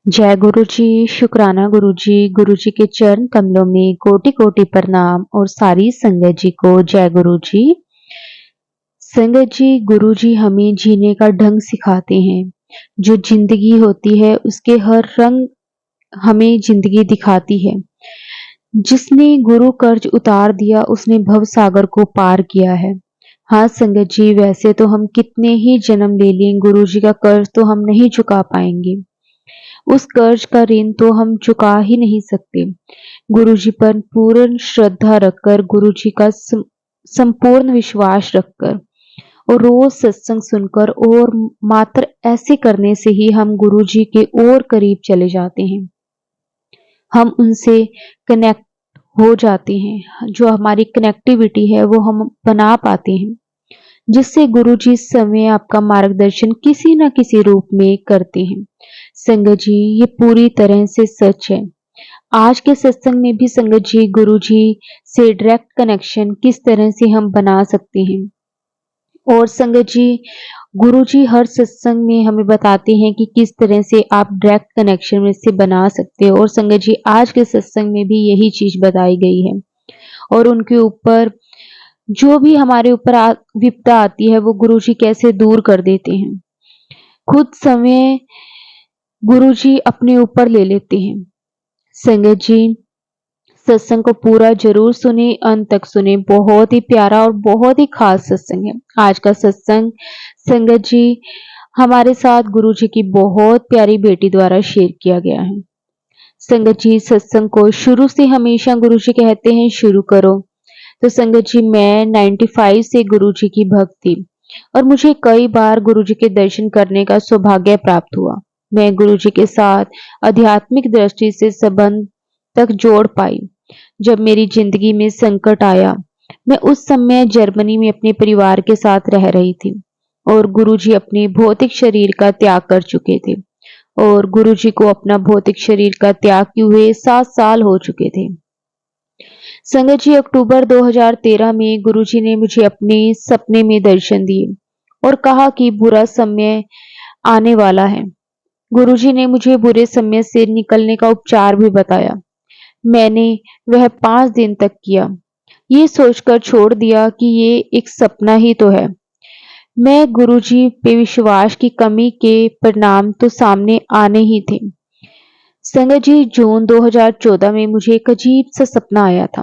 जय गुरु जी, शुक्राना गुरु जी के चरण कमलों में कोटि कोटि प्रणाम और सारी संगत जी को जय गुरु जी। संगत जी, गुरु जी हमें जीने का ढंग सिखाते हैं। जो जिंदगी होती है उसके हर रंग हमें जिंदगी दिखाती है। जिसने गुरु कर्ज उतार दिया उसने भव सागर को पार किया है। हाँ संगत जी, वैसे तो हम कितने ही जन्म ले लें, गुरु जी का कर्ज तो हम नहीं चुका पाएंगे। उस कर्ज का ऋण तो हम चुका ही नहीं सकते। गुरुजी पर पूर्ण श्रद्धा रखकर, गुरुजी का संपूर्ण विश्वास रखकर और रोज सत्संग सुनकर और मात्र ऐसे करने से ही हम गुरुजी के और करीब चले जाते हैं। हम उनसे कनेक्ट हो जाते हैं। जो हमारी कनेक्टिविटी है वो हम बना पाते हैं, जिससे गुरुजी समय आपका मार्गदर्शन किसी न किसी रूप में करते हैं। संगत जी, ये पूरी तरह से सच है। आज के सत्संग में भी संगत जी गुरु जी से डायरेक्ट कनेक्शन किस तरह से हम बना सकते हैं। और संगत जी, गुरु जी हर सत्संग में हमें बताते हैं कि किस तरह से आप डायरेक्ट कनेक्शन में से बना सकते हो। और संगत जी, आज के सत्संग में भी यही चीज बताई गई है। और उनके ऊपर जो भी हमारे ऊपर विपदा आती है वो गुरु जी कैसे दूर कर देते हैं। खुद समय गुरु जी अपने ऊपर ले लेते हैं। संगत जी, सत्संग को पूरा जरूर सुने, अंत तक सुने। बहुत ही प्यारा और बहुत ही खास सत्संग है आज का सत्संग। संगत जी, हमारे साथ गुरु जी की बहुत प्यारी बेटी द्वारा शेयर किया गया है। संगत जी, सत्संग को शुरू से हमेशा गुरु जी कहते हैं शुरू करो। तो संगत जी, मैं 95 से गुरु जी की भक्त थी और मुझे कई बार गुरु जी के दर्शन करने का सौभाग्य प्राप्त हुआ। मैं गुरु जी के साथ आध्यात्मिक दृष्टि से संबंध तक जोड़ पाई। जब मेरी जिंदगी में संकट आया, मैं उस समय जर्मनी में अपने परिवार के साथ रह रही थी और गुरुजी अपने भौतिक शरीर का त्याग कर चुके थे। और गुरुजी को अपना भौतिक शरीर का त्याग किए हुए 7 साल हो चुके थे। संगत जी, अक्टूबर 2013 में गुरुजी ने मुझे अपने सपने में दर्शन दिए और कहा कि बुरा समय आने वाला है। गुरुजी ने मुझे बुरे समय से निकलने का उपचार भी बताया। मैंने वह 5 दिन तक किया, ये सोचकर छोड़ दिया कि ये एक सपना ही तो है। मैं गुरुजी पे विश्वास की कमी के परिणाम तो सामने आने ही थे। संगत जी, जून 2014 में मुझे एक अजीब सा सपना आया था।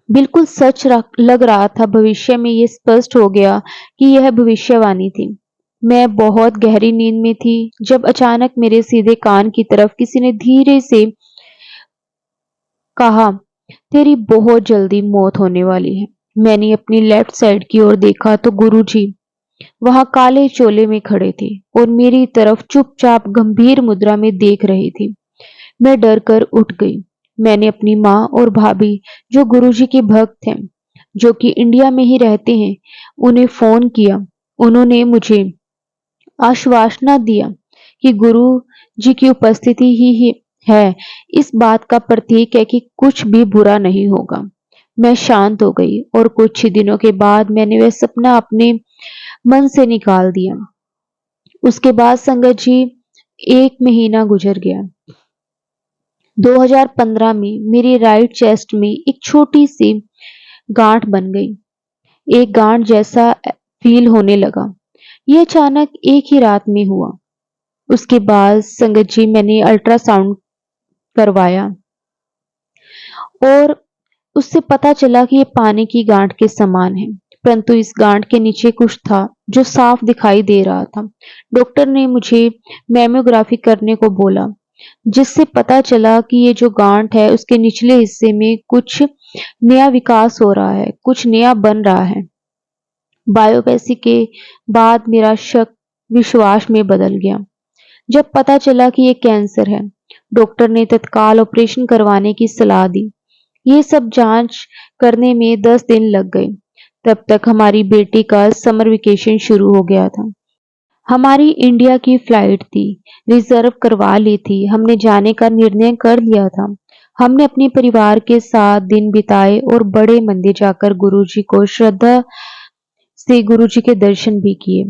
बिल्कुल सच लग रहा था। भविष्य में ये स्पष्ट हो गया कि यह भविष्यवाणी थी। मैं बहुत गहरी नींद में थी जब अचानक मेरे सीधे कान की तरफ किसी ने धीरे से कहा, तेरी बहुत जल्दी मौत होने वाली है। मैंने अपनी लेफ्ट साइड की ओर देखा तो गुरुजी वहां काले चोले में खड़े थे और मेरी तरफ चुपचाप गंभीर मुद्रा में देख रहे थे। मैं डर कर उठ गई। मैंने अपनी माँ और भाभी, जो गुरुजी के भक्त हैं, जो कि इंडिया में ही रहते हैं, उन्हें फोन किया। उन्होंने मुझे आश्वासना दिया कि गुरु जी की उपस्थिति ही है इस बात का प्रतीक है कि कुछ भी बुरा नहीं होगा। मैं शांत हो गई और कुछ ही दिनों के बाद मैंने वह सपना अपने मन से निकाल दिया। उसके बाद संगत जी, 1 महीना गुजर गया। 2015 में मेरी राइट चेस्ट में एक छोटी सी गांठ बन गई। एक गांठ जैसा फील होने लगा। ये अचानक एक ही रात में हुआ। उसके बाद संगत जी, मैंने अल्ट्रासाउंड करवाया और उससे पता चला कि ये पानी की गांठ के समान है, परंतु इस गांठ के नीचे कुछ था जो साफ दिखाई दे रहा था। डॉक्टर ने मुझे मैमोग्राफी करने को बोला, जिससे पता चला कि ये जो गांठ है उसके निचले हिस्से में कुछ नया विकास हो रहा है, कुछ नया बन रहा है। बायोप्सी के बाद मेरा शक विश्वास में बदल गया। जब पता चला कि ये कैंसर है, डॉक्टर ने तत्काल ऑपरेशन करवाने की सलाह दी। ये सब जांच करने में 10 दिन लग गए। तब तक हमारी बेटी का समर वेकेशन शुरू हो गया था। हमारी इंडिया की फ्लाइट थी, रिजर्व करवा ली थी। हमने जाने का निर्णय कर लिया था। हमने अपने परिवार के साथ दिन बिताए और बड़े मंदिर जाकर गुरुजी को श्रद्धा से गुरुजी के दर्शन भी किए।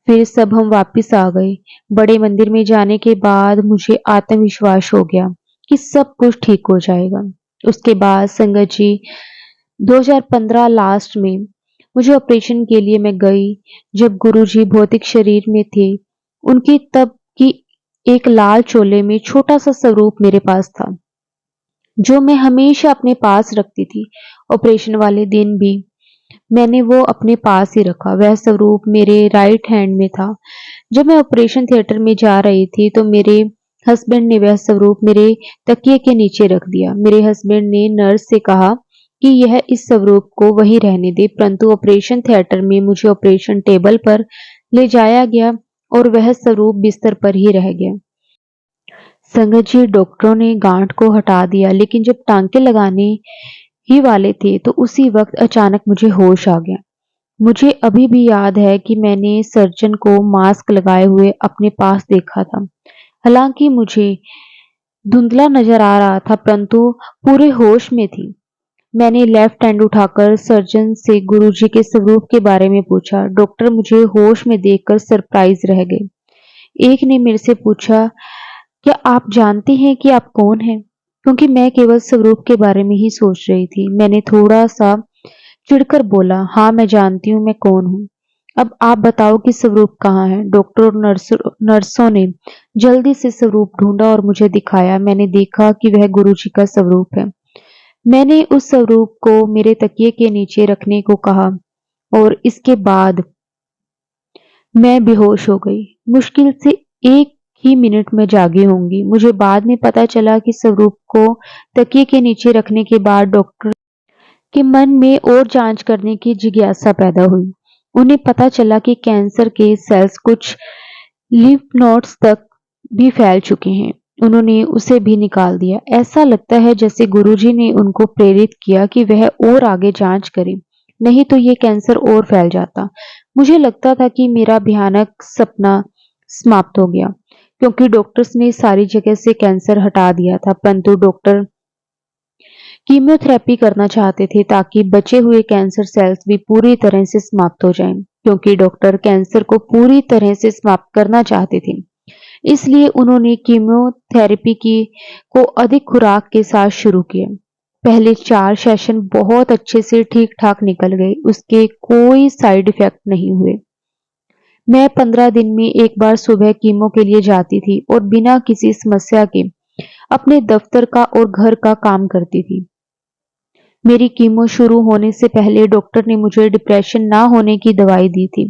फिर सब हम वापस आ गए। बड़े मंदिर में जाने के बाद मुझे आत्मविश्वास हो गया कि सब कुछ ठीक हो जाएगा। उसके बाद संगत जी 2015 लास्ट में मुझे ऑपरेशन के लिए मैं गई। जब गुरुजी भौतिक शरीर में थे, उनकी तब की एक लाल चोले में छोटा सा स्वरूप मेरे पास था, जो मैं हमेशा अपने पास रखती थी। ऑपरेशन वाले दिन भी मैंने वो अपने पास ही रखा। वह स्वरूप मेरे राइट हैंड में था। जब मैं ऑपरेशन थिएटर में जा रही थी तो मेरे हस्बैंड ने वह स्वरूप मेरे तकिए के नीचे रख दिया। मेरे हस्बैंड ने नर्स से कहा कि यह इस स्वरूप को वहीं रहने दे, परंतु ऑपरेशन थिएटर में मुझे ऑपरेशन टेबल पर ले जाया गया और वह स्वरूप बिस्तर पर ही रह गया। संगत जी, डॉक्टरों ने गांठ को हटा दिया, लेकिन जब टांके लगाने ही वाले थे तो उसी वक्त अचानक मुझे होश आ गया। मुझे अभी भी याद है कि मैंने सर्जन को मास्क लगाए हुए अपने पास देखा था। हालांकि मुझे धुंधला नजर आ रहा था, परंतु पूरे होश में थी। मैंने लेफ्ट हैंड उठाकर सर्जन से गुरुजी के स्वरूप के बारे में पूछा। डॉक्टर मुझे होश में देखकर सरप्राइज रह गए। एक ने मेरे से पूछा, क्या आप जानते हैं कि आप कौन हैं? क्योंकि मैं केवल स्वरूप के बारे में ही सोच रही थी। मैंने थोड़ा सा चिढ़कर बोला, हाँ मैं जानती हूँ मैं कौन हूँ। अब आप बताओ कि स्वरूप कहाँ है? डॉक्टर और नर्सों ने जल्दी से स्वरूप ढूंढा और मुझे दिखाया। मैंने देखा कि वह गुरुजी का स्वरूप है। मैंने उस स्वरूप को मेरे तकिए के नीचे रखने को कहा और इसके बाद मैं बेहोश हो गई। मुश्किल से 1 ही मिनट में जागी होंगी। मुझे बाद में पता चला कि स्वरूप को तकिए के नीचे रखने के बाद डॉक्टर के मन में और जांच करने की जिज्ञासा पैदा हुई। उन्हें पता चला कि कैंसर के सेल्स कुछ लिम्फ नोड्स तक भी फैल चुके हैं। उन्होंने उसे भी निकाल दिया। ऐसा लगता है जैसे गुरुजी ने उनको प्रेरित किया कि वह और आगे जांच करें, नहीं तो ये कैंसर और फैल जाता। मुझे लगता था कि मेरा भयानक सपना समाप्त हो गया, क्योंकि डॉक्टर्स ने सारी जगह से कैंसर हटा दिया था, परंतु डॉक्टर कीमोथेरेपी करना चाहते थे ताकि बचे हुए कैंसर सेल्स भी पूरी तरह से समाप्त हो जाएं, क्योंकि डॉक्टर कैंसर को पूरी तरह से समाप्त करना चाहते थे। इसलिए उन्होंने कीमोथेरेपी की को अधिक खुराक के साथ शुरू किया। पहले 4 सेशन बहुत अच्छे से ठीक-ठाक निकल गए। उसके कोई साइड इफेक्ट नहीं हुए। मैं 15 दिन में एक बार सुबह कीमो के लिए जाती थी और बिना किसी समस्या के अपने दफ्तर का और घर का काम करती थी। मेरी कीमो शुरू होने से पहले डॉक्टर ने मुझे डिप्रेशन ना होने की दवाई दी थी,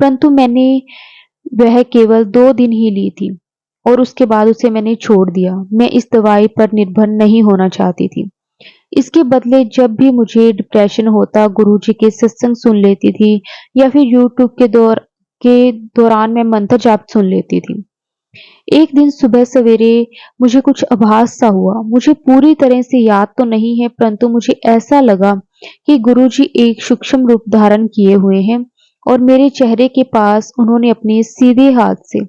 परंतु मैंने वह केवल 2 दिन ही ली थी और उसके बाद उसे मैंने छोड़ दिया। मैं इस दवाई पर निर्भर नहीं होना चाहती थी। इसके बदले जब भी मुझे डिप्रेशन होता, गुरुजी के सत्संग सुन लेती थी या फिर यूट्यूब के दौरान मैं मंत्र जाप सुन लेती थी। एक दिन सुबह सवेरे मुझे कुछ आभास सा हुआ। मुझे पूरी तरह से याद तो नहीं है, परंतु मुझे ऐसा लगा कि गुरुजी एक सूक्ष्म रूप धारण किए हुए हैं और मेरे चेहरे के पास उन्होंने अपने सीधे हाथ से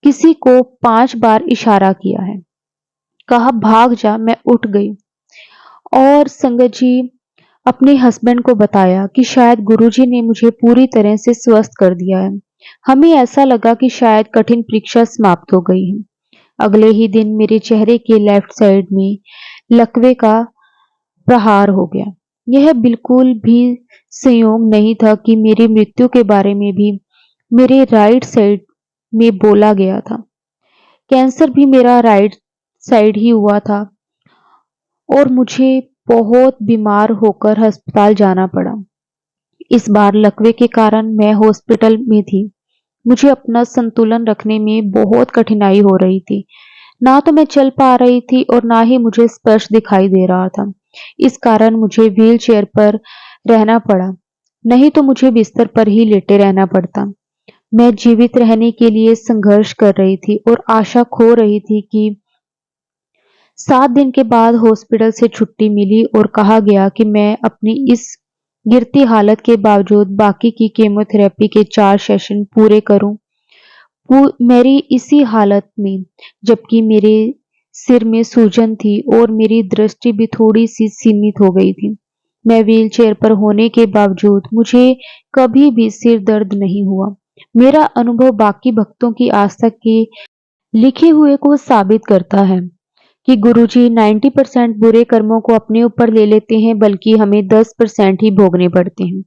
किसी को 5 बार इशारा किया है। कहा, भाग जा। मैं उठ गई और संगत जी अपने हस्बैंड को बताया कि शायद गुरुजी ने मुझे पूरी तरह से स्वस्थ कर दिया है। हमें ऐसा लगा कि शायद कठिन परीक्षा समाप्त हो गई है। अगले ही दिन मेरे चेहरे के लेफ्ट साइड में लकवे का प्रहार हो गया। यह बिल्कुल भी संयोग नहीं था कि मेरी मृत्यु के बारे में भी मेरे राइट साइड में बोला गया था। कैंसर भी मेरा राइट साइड ही हुआ था और मुझे बहुत बीमार होकर अस्पताल जाना पड़ा। इस बार लकवे के कारण मैं हॉस्पिटल में थी। मुझे अपना संतुलन रखने में बहुत कठिनाई हो रही थी। ना तो मैं चल पा रही थी और ना ही मुझे स्पर्श दिखाई दे रहा था। इस कारण मुझे व्हील चेयर पर रहना पड़ा, नहीं तो मुझे बिस्तर पर ही लेटे रहना पड़ता। मैं जीवित रहने के लिए संघर्ष कर रही थी और आशा खो रही थी कि 7 दिन के बाद हॉस्पिटल से छुट्टी मिली और कहा गया कि मैं अपनी इस गिरती हालत के बावजूद बाकी की कीमोथेरेपी के 4 सेशन पूरे करूं। मेरी इसी हालत में, जबकि मेरे सिर में सूजन थी और मेरी दृष्टि भी थोड़ी सी सीमित हो गई थी, मैं व्हील चेयर पर होने के बावजूद मुझे कभी भी सिर दर्द नहीं हुआ। मेरा अनुभव बाकी भक्तों की आस्था के लिखे हुए को साबित करता है कि गुरुजी 90% बुरे कर्मों को अपने ऊपर ले लेते हैं, बल्कि हमें 10% ही भोगने पड़ते हैं।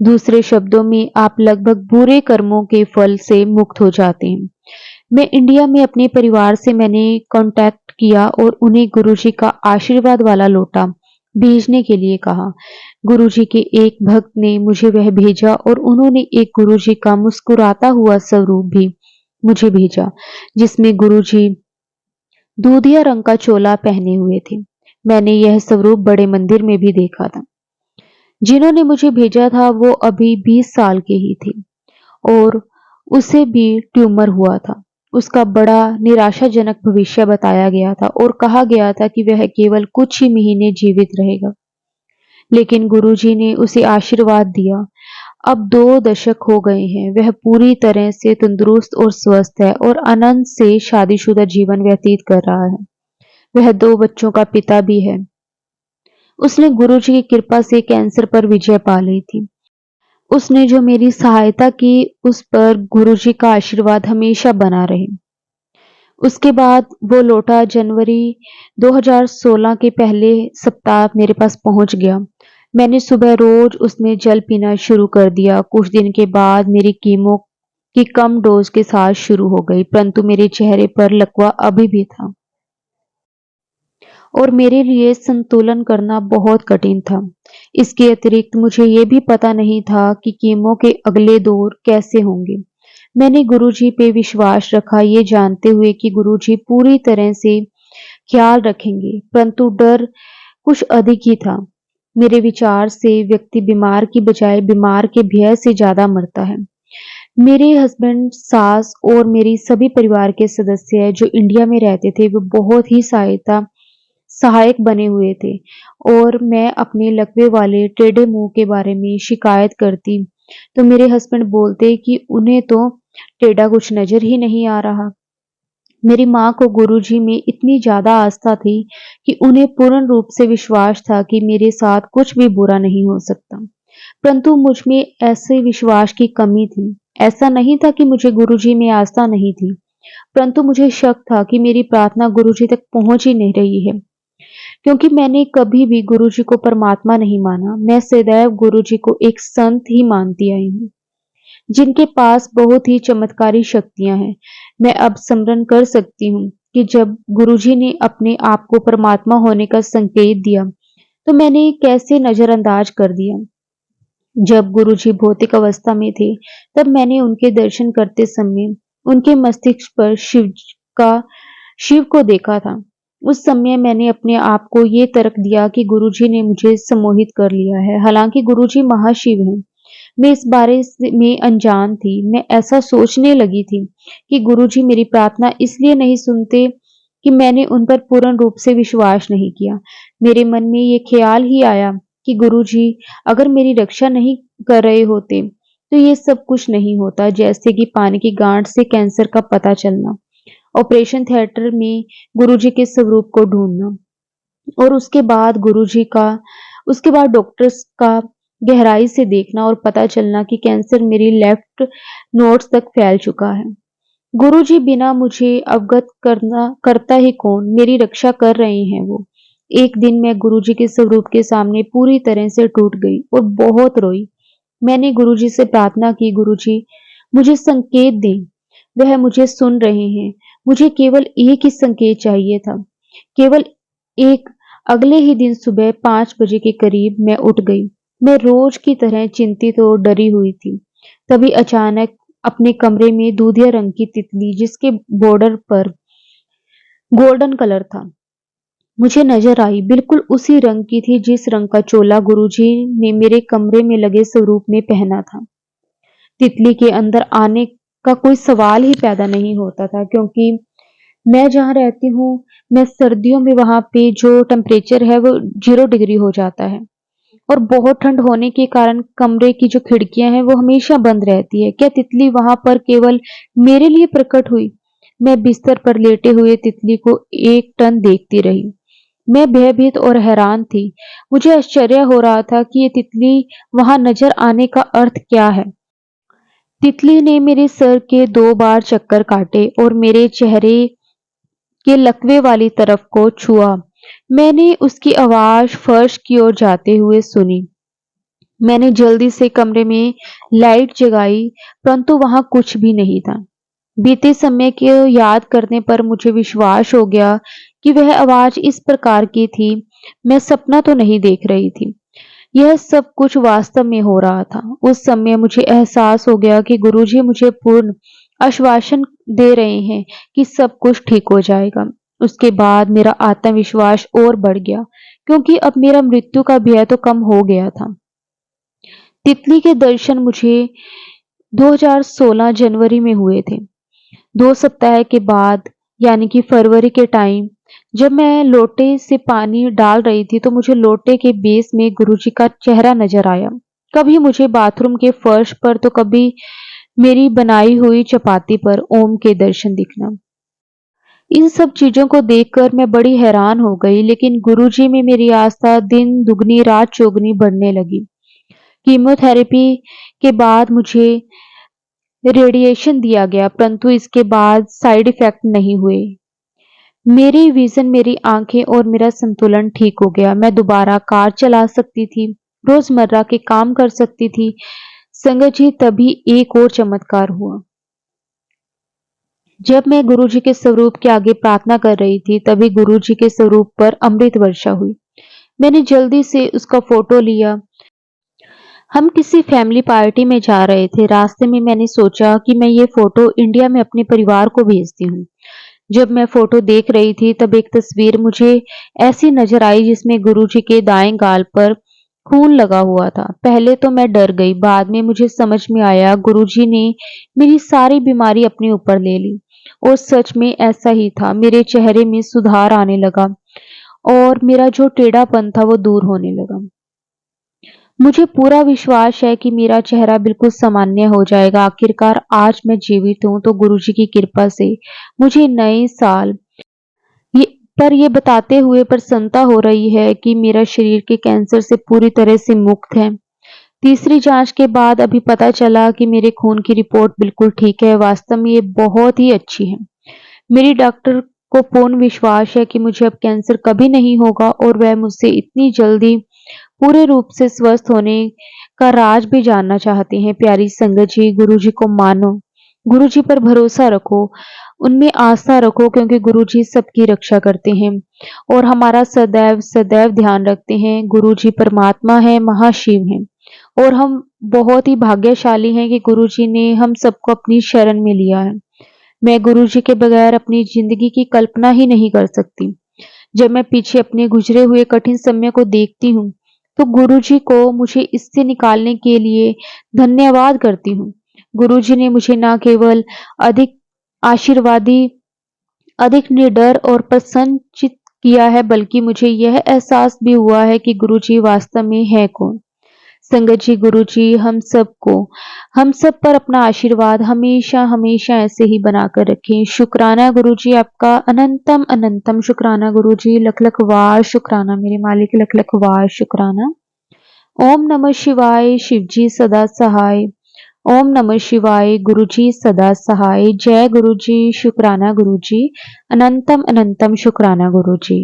दूसरे शब्दों में आप लगभग बुरे कर्मों के फल से मुक्त हो जाते हैं। मैं इंडिया में अपने परिवार से मैंने कांटेक्ट किया और उन्हें गुरुजी का आशीर्वाद वाला लोटा भेजने के लिए कहा। गुरुजी के एक भक्त ने मुझे वह भेजा और उन्होंने एक गुरुजी का मुस्कुराता हुआ स्वरूप भी मुझे भेजा, जिसमें गुरुजी दूधिया रंग का चोला पहने हुए थे। मैंने यह स्वरूप बड़े मंदिर में भी देखा था। जिन्होंने मुझे भेजा था वो अभी 20 साल के ही थे और उसे भी ट्यूमर हुआ था। उसका बड़ा निराशाजनक भविष्य बताया गया था और कहा गया था कि वह केवल कुछ ही महीने जीवित रहेगा। लेकिन गुरुजी ने उसे आशीर्वाद दिया। अब 2 दशक हो गए हैं, वह पूरी तरह से तंदुरुस्त और स्वस्थ है और आनंद से शादीशुदा जीवन व्यतीत कर रहा है। वह 2 बच्चों का पिता भी है। उसने गुरुजी की कृपा से कैंसर पर विजय पा ली थी। उसने जो मेरी सहायता की, उस पर गुरुजी का आशीर्वाद हमेशा बना रहे। उसके बाद वो लौटा जनवरी 2016 के पहले सप्ताह मेरे पास पहुंच गया। मैंने सुबह रोज उसमें जल पीना शुरू कर दिया। कुछ दिन के बाद मेरी कीमो की कम डोज के साथ शुरू हो गई, परंतु मेरे चेहरे पर लकवा अभी भी था और मेरे लिए संतुलन करना बहुत कठिन था। इसके अतिरिक्त मुझे ये भी पता नहीं था कि कीमो के अगले दौर कैसे होंगे। मैंने गुरुजी पे विश्वास रखा, ये जानते हुए कि गुरुजी पूरी तरह से ख्याल रखेंगे, परंतु डर कुछ अधिक ही था। मेरे विचार से व्यक्ति बीमार की बजाय बीमार के भय से ज्यादा मरता है। मेरे हस्बैंड, सास और मेरी सभी परिवार के सदस्य जो इंडिया में रहते थे, वो बहुत ही सहायक बने हुए थे और मैं अपने लकवे वाले टेढ़े मुंह के बारे में शिकायत करती तो मेरे हस्बैंड बोलते कि उन्हें तो टेढ़ा कुछ नजर ही नहीं आ रहा। मेरी माँ को गुरुजी में इतनी ज्यादा आस्था थी कि उन्हें पूर्ण रूप से विश्वास था कि मेरे साथ कुछ भी बुरा नहीं हो सकता, परंतु मुझ में ऐसे विश्वास की कमी थी। ऐसा नहीं था कि मुझे गुरुजी में आस्था नहीं थी, परंतु मुझे शक था कि मेरी प्रार्थना गुरुजी तक पहुंच ही नहीं रही है, क्योंकि मैंने कभी भी गुरुजी को परमात्मा नहीं माना। मैं सदैव गुरुजी को एक संत ही मानती आई हूँ, जिनके पास बहुत ही चमत्कारी शक्तियां हैं। मैं अब स्मरण कर सकती हूँ कि जब गुरुजी ने अपने आप को परमात्मा होने का संकेत दिया, तो मैंने कैसे नजरअंदाज कर दिया। जब गुरुजी भौतिक अवस्था में थे, तब मैंने उनके दर्शन करते समय उनके मस्तिष्क पर शिव को देखा था। उस समय मैंने अपने आप को ये तर्क दिया कि गुरुजी ने मुझे सम्मोहित कर लिया है, हालांकि गुरुजी महाशिव हैं। मैं इस में अनजान थी। मैं ऐसा सोचने लगी थी कि गुरुजी मेरी प्रार्थना इसलिए नहीं सुनते कि मैंने उन पर पूर्ण रूप से विश्वास नहीं किया। मेरे मन में ये ख्याल ही आया कि गुरुजी अगर मेरी रक्षा नहीं कर रहे होते, तो ये सब कुछ नहीं होता, जैसे कि पानी की गांठ से कैंसर का पता चलना, ऑपरेशन थिएटर में गुरुजी के स्वरूप को ढूंढना और उसके बाद डॉक्टर्स का गहराई से देखना और पता चलना कि कैंसर मेरी लेफ्ट नोट्स तक फैल चुका है। गुरुजी बिना मुझे अवगत करता ही कौन मेरी रक्षा कर रहे हैं वो। एक दिन मैं गुरुजी के स्वरूप के सामने पूरी तरह से टूट गई और बहुत रोई। मैंने गुरुजी से प्रार्थना की, गुरुजी मुझे संकेत दें, वह मुझे सुन रहे हैं। मुझे केवल एक ही संकेत चाहिए था, केवल एक। अगले ही दिन सुबह 5 बजे के करीब मैं उठ गई। मैं रोज की तरह चिंतित और डरी हुई थी। तभी अचानक अपने कमरे में दूधिया रंग की तितली, जिसके बॉर्डर पर गोल्डन कलर था, मुझे नजर आई। बिल्कुल उसी रंग की थी जिस रंग का चोला गुरुजी ने मेरे कमरे में लगे स्वरूप में पहना था। तितली के अंदर आने का कोई सवाल ही पैदा नहीं होता था, क्योंकि मैं जहाँ रहती हूँ, मैं सर्दियों में वहां पे जो टेम्परेचर है वो 0 डिग्री हो जाता है और बहुत ठंड होने के कारण कमरे की जो खिड़कियां हैं वो हमेशा बंद रहती है। क्या तितली वहां पर केवल मेरे लिए प्रकट हुई? मैं बिस्तर पर लेटे हुए तितली को एक टन देखती रही। मैं भयभीत और हैरान थी। मुझे आश्चर्य हो रहा था कि ये तितली वहां नजर आने का अर्थ क्या है। तितली ने मेरे सर के 2 बार चक्कर काटे और मेरे चेहरे के लकवे वाली तरफ को छुआ। मैंने उसकी आवाज फर्श की ओर जाते हुए सुनी। मैंने जल्दी से कमरे में लाइट जगाई, परंतु वहां कुछ भी नहीं था। बीते समय को याद करने पर मुझे विश्वास हो गया कि वह आवाज इस प्रकार की थी। मैं सपना तो नहीं देख रही थी। यह सब कुछ वास्तव में हो रहा था। उस समय मुझे एहसास हो गया कि गुरुजी मुझे पूर्ण आश्वासन दे रहे हैं कि सब कुछ ठीक हो जाएगा। उसके बाद मेरा आत्मविश्वास और बढ़ गया, क्योंकि अब मेरा मृत्यु का भय तो कम हो गया था। तितली के दर्शन मुझे 2016 जनवरी में हुए थे। 2 सप्ताह के बाद, यानी कि फरवरी के टाइम, जब मैं लोटे से पानी डाल रही थी तो मुझे लोटे के बेस में गुरुजी का चेहरा नजर आया। कभी मुझे बाथरूम के फर्श पर तो कभी मेरी बनाई हुई चपाती पर ओम के दर्शन दिखना। इन सब चीजों को देखकर मैं बड़ी हैरान हो गई, लेकिन गुरुजी में मेरी आस्था दिन दुगनी रात चौगुनी बढ़ने लगी। कीमोथेरेपी के बाद मुझे रेडिएशन दिया गया, परंतु इसके बाद साइड इफेक्ट नहीं हुए। मेरी विजन, मेरी आंखें और मेरा संतुलन ठीक हो गया। मैं दोबारा कार चला सकती थी, रोजमर्रा के काम कर सकती थी। संगत जी, तभी एक और चमत्कार हुआ। जब मैं गुरुजी के स्वरूप के आगे प्रार्थना कर रही थी, तभी गुरुजी के स्वरूप पर अमृत वर्षा हुई। मैंने जल्दी से उसका फोटो लिया। हम किसी फैमिली पार्टी में जा रहे थे। रास्ते में मैंने सोचा कि मैं ये फोटो इंडिया में अपने परिवार को भेजती हूँ। जब मैं फोटो देख रही थी, तब एक तस्वीर मुझे ऐसी नजर आई जिसमें गुरुजी के दाएं गाल पर खून लगा हुआ था। पहले तो मैं डर गई, बाद में मुझे समझ में आया गुरुजी ने मेरी सारी बीमारी अपने ऊपर ले ली। और सच में ऐसा ही था। मेरे चेहरे में सुधार आने लगा और मेरा जो टेढ़ापन था वो दूर होने लगा। मुझे पूरा विश्वास है कि मेरा चेहरा बिल्कुल सामान्य हो जाएगा। आखिरकार आज मैं जीवित हूँ तो गुरुजी की कृपा से। मुझे नए साल ये ये बताते हुए प्रसन्नता हो रही है कि मेरा शरीर के कैंसर से पूरी तरह से मुक्त है। तीसरी जांच के बाद अभी पता चला कि मेरे खून की रिपोर्ट बिल्कुल ठीक है। वास्तव में ये बहुत ही अच्छी है। मेरी डॉक्टर को पूर्ण विश्वास है कि मुझे अब कैंसर कभी नहीं होगा और वह मुझसे इतनी जल्दी पूरे रूप से स्वस्थ होने का राज भी जानना चाहते हैं। प्यारी संगत जी, गुरुजी को मानो, गुरुजी पर भरोसा रखो, उनमें आस्था रखो, क्योंकि गुरुजी सबकी रक्षा करते हैं और हमारा सदैव सदैव ध्यान रखते हैं। गुरुजी परमात्मा है, महाशिव हैं और हम बहुत ही भाग्यशाली हैं कि गुरुजी ने हम सबको अपनी शरण में लिया है। मैं गुरुजी के बगैर अपनी जिंदगी की कल्पना ही नहीं कर सकती। जब मैं पीछे अपने गुजरे हुए कठिन समय को देखती हूँ, तो गुरुजी को मुझे इससे निकालने के लिए धन्यवाद करती हूँ। गुरुजी ने मुझे न केवल अधिक आशीर्वादी, अधिक निडर और प्रसन्नचित्त किया है, बल्कि मुझे यह एहसास भी हुआ है कि गुरुजी वास्तव में है कौन। संगत जी, गुरुजी हम सब पर अपना आशीर्वाद हमेशा हमेशा ऐसे ही बनाकर रखें। शुक्राना गुरुजी, आपका अनंतम अनंतम शुक्राना गुरुजी। लख लख वार शुक्राना मेरे मालिक, लख लख वार शुक्राना। ओम नमः शिवाय, शिवजी सदा सहाय। ओम नमः शिवाय, गुरुजी सदा सहाय। जय गुरुजी, शुक्राना गुरुजी, अनंतम अनंतम शुक्राना गुरुजी।